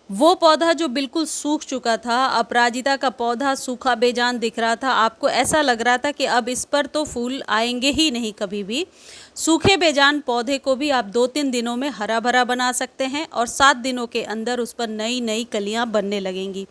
वो पौधा जो बिल्कुल सूख चुका था, अपराजिता का पौधा सूखा बेजान दिख रहा था, आपको ऐसा लग रहा था कि अब इस पर तो फूल आएंगे ही नहीं कभी भी। सूखे बेजान पौधे को भी आप 2-3 दिनों में हरा भरा बना सकते हैं और 7 दिनों के अंदर उस पर नई नई कलियां बनने लगेंगी।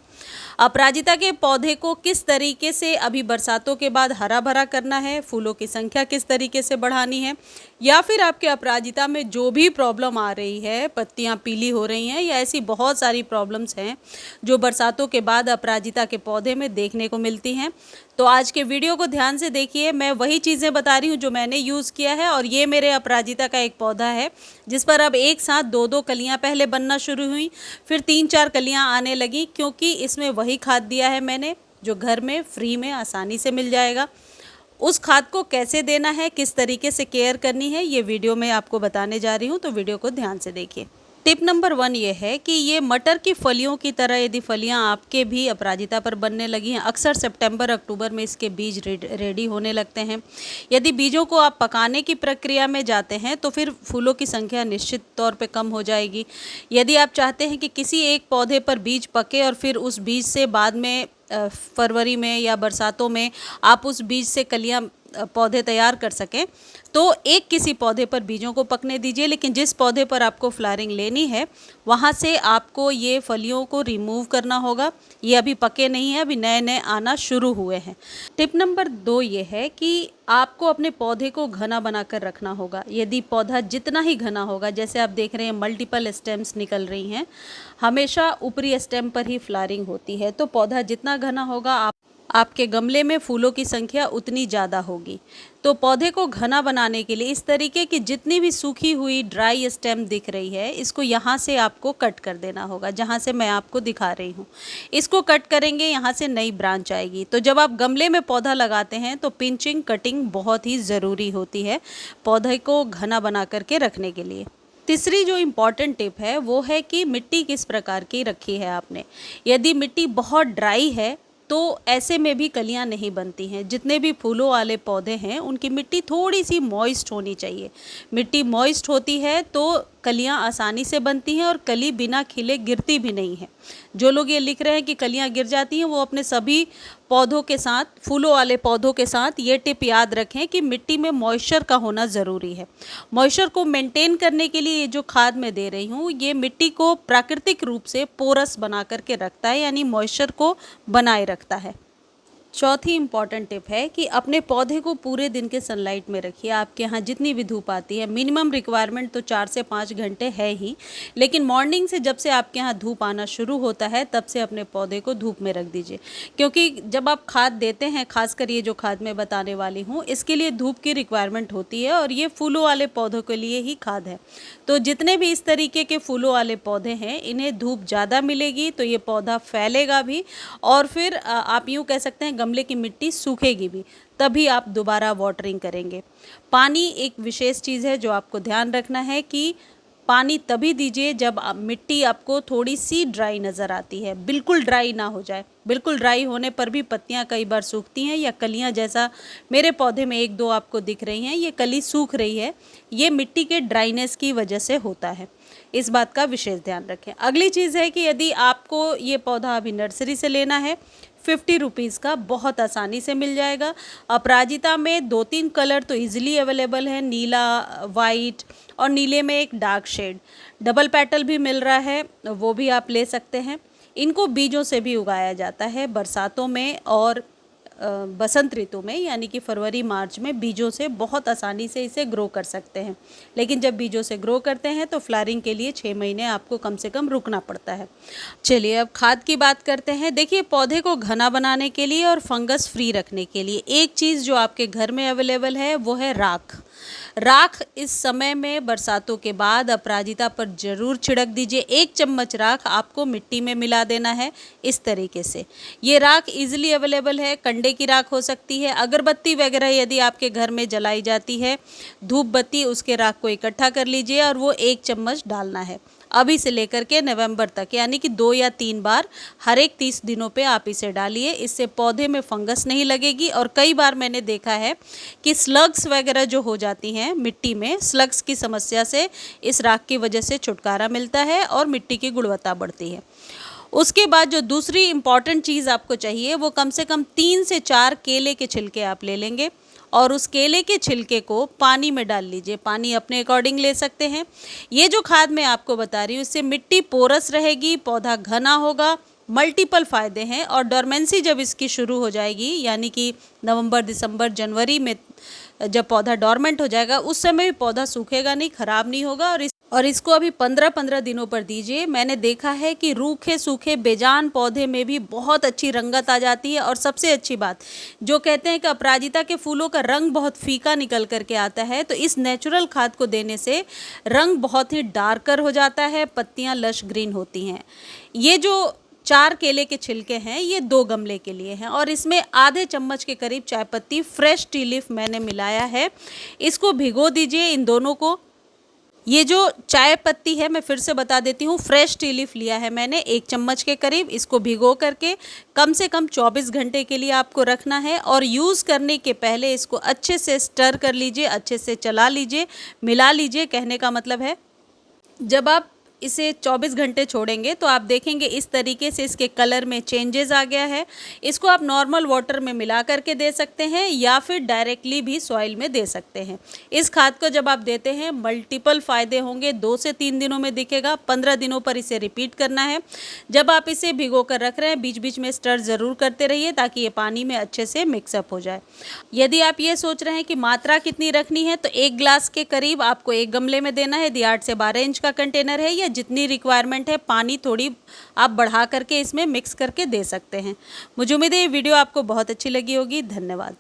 अपराजिता के पौधे को किस तरीके से अभी बरसातों के बाद हरा भरा करना है, फूलों की संख्या किस तरीके से बढ़ानी है, या फिर आपके अपराजिता में जो भी प्रॉब्लम आ रही है, पत्तियां पीली हो रही हैं या ऐसी बहुत सारी प्रॉब्लम्स हैं जो बरसातों के बाद अपराजिता के पौधे में देखने को मिलती हैं, तो आज के वीडियो को ध्यान से देखिए। मैं वही चीज़ें बता रही हूँ जो मैंने यूज़ किया है। और ये मेरे अपराजिता का एक पौधा है जिस पर अब एक साथ 2-2 कलियाँ पहले बनना शुरू हुई, फिर 3-4 कलियाँ आने लगी, क्योंकि इसमें वही खाद दिया है मैंने जो घर में फ्री में आसानी से मिल जाएगा। उस खाद को कैसे देना है, किस तरीके से केयर करनी है, ये वीडियो में आपको बताने जा रही हूँ, तो वीडियो को ध्यान से देखिए। टिप नंबर 1 ये है कि ये मटर की फलियों की तरह यदि फलियां आपके भी अपराजिता पर बनने लगी हैं, अक्सर सितंबर अक्टूबर में इसके बीज रेडी होने लगते हैं। यदि बीजों को आप पकाने की प्रक्रिया में जाते हैं तो फिर फूलों की संख्या निश्चित तौर पे कम हो जाएगी। यदि आप चाहते हैं कि किसी एक पौधे पर बीज पके और फिर उस बीज से बाद में फरवरी में या बरसातों में आप उस बीज से कलियां पौधे तैयार कर सकें, तो एक किसी पौधे पर बीजों को पकने दीजिए, लेकिन जिस पौधे पर आपको फ्लावरिंग लेनी है वहाँ से आपको ये फलियों को रिमूव करना होगा। ये अभी पके नहीं हैं, अभी नए नए आना शुरू हुए हैं। टिप नंबर 2 ये है कि आपको अपने पौधे को घना बनाकर रखना होगा। यदि पौधा जितना ही घना होगा, जैसे आप देख रहे हैं मल्टीपल स्टेम्स निकल रही हैं, हमेशा ऊपरी स्टेम पर ही फ्लावरिंग होती है, तो पौधा जितना घना होगा आपके गमले में फूलों की संख्या उतनी ज़्यादा होगी। तो पौधे को घना बनाने के लिए इस तरीके की जितनी भी सूखी हुई ड्राई स्टेम दिख रही है, इसको यहाँ से आपको कट कर देना होगा, जहाँ से मैं आपको दिखा रही हूँ। इसको कट करेंगे, यहाँ से नई ब्रांच आएगी। तो जब आप गमले में पौधा लगाते हैं तो पिंचिंग कटिंग बहुत ही ज़रूरी होती है पौधे को घना बना करके रखने के लिए। तीसरी जो इम्पॉर्टेंट टिप है वो है कि मिट्टी किस प्रकार की रखी है आपने। यदि मिट्टी बहुत ड्राई है तो ऐसे में भी कलियां नहीं बनती हैं। जितने भी फूलों वाले पौधे हैं उनकी मिट्टी थोड़ी सी मॉइस्ट होनी चाहिए। मिट्टी मॉइस्ट होती है तो कलियां आसानी से बनती हैं और कली बिना खिले गिरती भी नहीं है। जो लोग ये लिख रहे हैं कि कलियां गिर जाती हैं, वो अपने सभी पौधों के साथ, फूलों वाले पौधों के साथ ये टिप याद रखें कि मिट्टी में मॉइस्चर का होना ज़रूरी है। मॉइस्चर को मेंटेन करने के लिए ये जो खाद मैं दे रही हूँ, ये मिट्टी को प्राकृतिक रूप से पोरस बना करके रखता है, यानी मॉइस्चर को बनाए रखता है। चौथी इम्पॉर्टेंट टिप है कि अपने पौधे को पूरे दिन के सनलाइट में रखिए। आपके यहाँ जितनी भी धूप आती है, मिनिमम रिक्वायरमेंट तो 4 से 5 घंटे है ही, लेकिन मॉर्निंग से जब से आपके यहाँ धूप आना शुरू होता है तब से अपने पौधे को धूप में रख दीजिए। क्योंकि जब आप खाद देते हैं, खासकर ये जो खाद मैं बताने वाली हूँ, इसके लिए धूप की रिक्वायरमेंट होती है और ये फूलों वाले पौधों के लिए ही खाद है। तो जितने भी इस तरीके के फूलों वाले पौधे हैं, इन्हें धूप ज़्यादा मिलेगी तो ये पौधा फैलेगा भी, और फिर आप यूँ कह सकते हैं गमले की मिट्टी सूखेगी भी, तभी आप दोबारा वाटरिंग करेंगे। पानी एक विशेष चीज़ है जो आपको ध्यान रखना है कि पानी तभी दीजिए जब मिट्टी आपको थोड़ी सी ड्राई नज़र आती है, बिल्कुल ड्राई ना हो जाए। बिल्कुल ड्राई होने पर भी पत्तियां कई बार सूखती हैं या कलियां, जैसा मेरे पौधे में 1-2 आपको दिख रही हैं, ये कली सूख रही है, ये मिट्टी के ड्राइनेस की वजह से होता है। इस बात का विशेष ध्यान रखें। अगली चीज़ है कि यदि आपको ये पौधा अभी नर्सरी से लेना है, 50 रुपीज़ का बहुत आसानी से मिल जाएगा। अपराजिता में 2-3 कलर तो इजीली अवेलेबल है, नीला, वाइट और नीले में एक डार्क शेड। डबल पेटल भी मिल रहा है, वो भी आप ले सकते हैं। इनको बीजों से भी उगाया जाता है बरसातों में और बसंत ऋतु में, यानी कि फरवरी मार्च में बीजों से बहुत आसानी से इसे ग्रो कर सकते हैं। लेकिन जब बीजों से ग्रो करते हैं तो फ्लावरिंग के लिए 6 महीने आपको कम से कम रुकना पड़ता है। चलिए अब खाद की बात करते हैं। देखिए, पौधे को घना बनाने के लिए और फंगस फ्री रखने के लिए एक चीज़ जो आपके घर में अवेलेबल है वो है राख। राख इस समय में बरसातों के बाद अपराजिता पर ज़रूर छिड़क दीजिए। 1 चम्मच राख आपको मिट्टी में मिला देना है इस तरीके से। ये राख इजीली अवेलेबल है, कंडे की राख हो सकती है, अगरबत्ती वगैरह यदि आपके घर में जलाई जाती है, धूप बत्ती, उसके राख को इकट्ठा कर लीजिए और वो 1 चम्मच डालना है। अभी से लेकर के नवंबर तक, यानी कि 2 या 3 बार हर एक 30 दिनों पे आप इसे डालिए। इससे पौधे में फंगस नहीं लगेगी। और कई बार मैंने देखा है कि स्लग्स वगैरह जो हो जाती हैं मिट्टी में, स्लग्स की समस्या से इस राख की वजह से छुटकारा मिलता है और मिट्टी की गुणवत्ता बढ़ती है। उसके बाद जो दूसरी इम्पॉर्टेंट चीज़ आपको चाहिए वो कम से कम 3 से 4 केले के छिलके आप ले लेंगे और उस केले के छिलके को पानी में डाल लीजिए। पानी अपने अकॉर्डिंग ले सकते हैं। ये जो खाद मैं आपको बता रही हूँ इससे मिट्टी पोरस रहेगी, पौधा घना होगा, मल्टीपल फ़ायदे हैं। और डोरमेंसी जब इसकी शुरू हो जाएगी, यानी कि नवंबर, दिसंबर, जनवरी में जब पौधा डोरमेंट हो जाएगा, उस समय भी पौधा सूखेगा नहीं, ख़राब नहीं होगा। और इसको अभी 15-15 दिनों पर दीजिए। मैंने देखा है कि रूखे सूखे बेजान पौधे में भी बहुत अच्छी रंगत आ जाती है। और सबसे अच्छी बात, जो कहते हैं कि अपराजिता के फूलों का रंग बहुत फीका निकल करके आता है, तो इस नेचुरल खाद को देने से रंग बहुत ही डार्कर हो जाता है, पत्तियां लश ग्रीन होती हैं। ये जो 4 केले के छिलके हैं ये 2 गमले के लिए हैं और इसमें आधे चम्मच के करीब चाय पत्ती फ्रेश टी लीफ मैंने मिलाया है। इसको भिगो दीजिए इन दोनों को। ये जो चाय पत्ती है मैं फिर से बता देती हूँ, फ्रेश टी लीफ लिया है मैंने 1 चम्मच के करीब। इसको भिगो करके कम से कम 24 घंटे के लिए आपको रखना है और यूज़ करने के पहले इसको अच्छे से स्टर कर लीजिए, अच्छे से चला लीजिए, मिला लीजिए। कहने का मतलब है जब आप इसे 24 घंटे छोड़ेंगे तो आप देखेंगे इस तरीके से इसके कलर में चेंजेस आ गया है। इसको आप नॉर्मल वाटर में मिला करके दे सकते हैं या फिर डायरेक्टली भी सॉइल में दे सकते हैं। इस खाद को जब आप देते हैं मल्टीपल फ़ायदे होंगे। 2 से 3 दिनों में दिखेगा, 15 दिनों पर इसे रिपीट करना है। जब आप इसे भिगो कर रख रहे हैं बीच बीच में स्टर ज़रूर करते रहिए ताकि ये पानी में अच्छे से मिक्सअप हो जाए। यदि आप ये सोच रहे हैं कि मात्रा कितनी रखनी है तो 1 गिलास के करीब आपको 1 गमले में देना है। यदि 8 से 12 इंच का कंटेनर है, जितनी रिक्वायरमेंट है पानी थोड़ी आप बढ़ा करके इसमें मिक्स करके दे सकते हैं। मुझे उम्मीद है ये वीडियो आपको बहुत अच्छी लगी होगी। धन्यवाद।